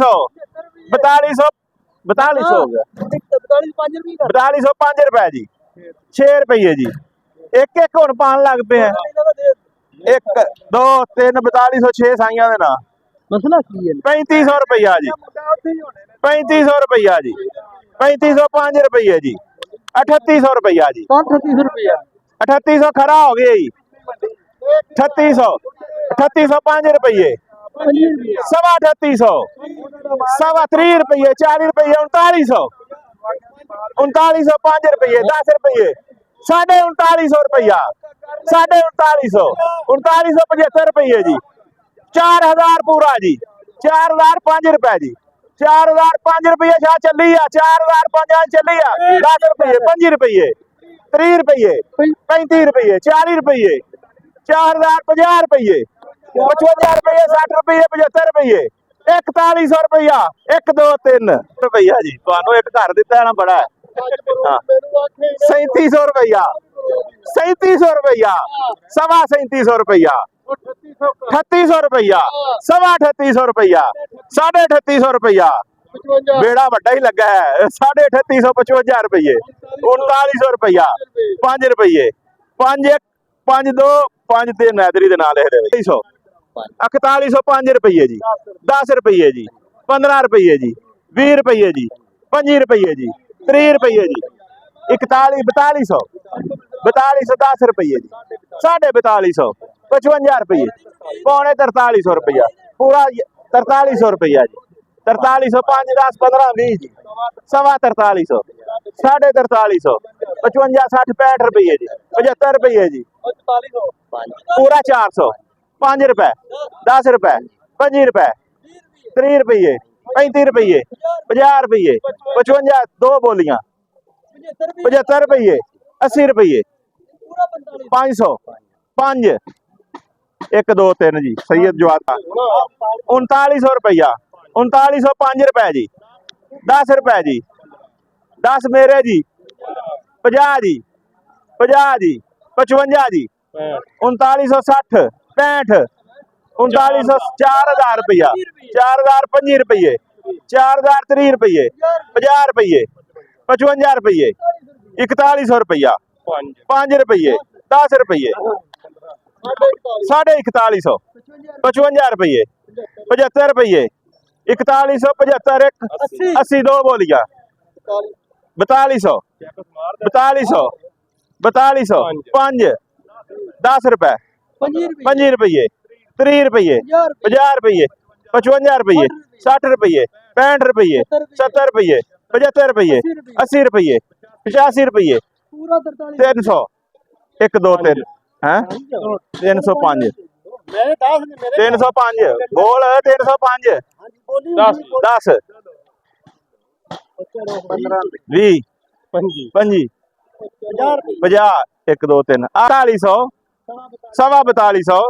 4200 4200 हो गया 4205 रुपए जी 6 रुपये जी एक एक हुण पान लग पे है 1 2 3 4200 6 साइयां दे ना मसला की है 3500 रुपया जी 3500 रुपया जी 3505 रुपये जी 3800 रुपया जी 3800 रुपया 3800 खरा हो गया जी 3800 3805 रुपये 3800 30 रुपये 40 रुपये 3900 3905 रुपये 10 रुपये 3950 रुपया 3950 3975 रुपये जी 4000 पूरा जी 4005 रुपए जी 4005 रुपये शाह चली आ 4005 चली आ 10 रुपये 5 रुपये 30 रुपये 35 रुपये 40 रुपये 4050 रुपये 55 रुपये 60 रुपये 75 रुपये 4100 रुपया 1 2 3 रुपया जी ਤੁਹਾਨੂੰ ਇੱਕ ਘਰ ਦਿੱਤਾ ਹੈ ਨਾ ਬੜਾ ਹਾਂ 3700 रुपया 3700 रुपया 3750 रुपया 3800 रुपया 3850 रुपया 3850 रुपया बेड़ा वड्डा ही लगा है 3855 रुपये 3900 रुपया 5 रुपये 5 1 5 2 5 3 नैदरी के नाम लिख दे 4105 रुपये जी 10 रुपये जी 15 रुपये जी 20 रुपये जी 25 रुपये जी 30 रुपये जी 4200 10 रुपये जी 4250 55 रुपये पौने 4300 रुपया पूरा 4300 रुपया जी 4300 5 10 15 20 जी 4300 4350 55 60 65 रुपये जी 75 रुपये जी पूरा 400 5 रुपए 10 रुपए 25 रुपए 30 रुपये 35 रुपये 50 रुपये 55 दो बोलियां 75 रुपये 80 रुपये 500 5 1 2 3 जी सैयद जवाद 3900 रुपया 3905 रुपए जी 10 रुपए जी 10 मेरे जी 50 जी 50 जी 55 जी 3960 65 3900 4000 रुपया 4025 रुपये 4030 रुपये 50 रुपये 55 रुपये 4100 रुपया 5 रुपये 10 रुपये 4150 55 रुपये 75 रुपये 4175 80 दो बोलिया 4200 4200 4200 5 10 रुपए 5 रुपये 30 रुपये 50 रुपये 55 रुपये 60 रुपये 65 रुपये 70 रुपये 75 रुपये 80 रुपये 85 रुपये 300 1 2 3 है 305 305 बोल 305 10 20 25 50 1 2 3 4800 4200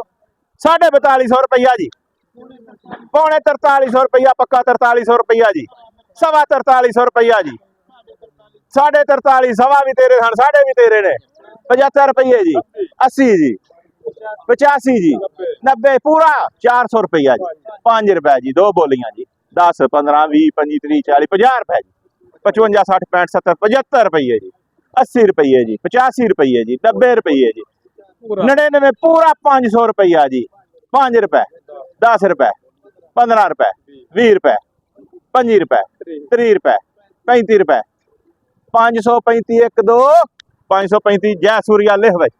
4250 रुपया जी पौने 4300 रुपया पक्का 4300 रुपया जी 4350 रुपया जी 43.5 सवा भी तेरे सन साढ़े भी तेरे ने 75 रुपये जी 80 जी 85 जी 90 पूरा 400 रुपया जी 5 रुपए जी दो बोलियां जी 10 15 20 25 30 40 50 रुपए जी 55 60 65 70 75 रुपये जी 80 रुपये जी 85 रुपये जी 90 रुपये जी 99 पूरा 500 रुपया जी 5 रुपए 10 रुपए 15 रुपए 20 रुपए 25 रुपए 30 रुपए 35 रुपए 535 1 2 535 जय सूर्या लिख भाई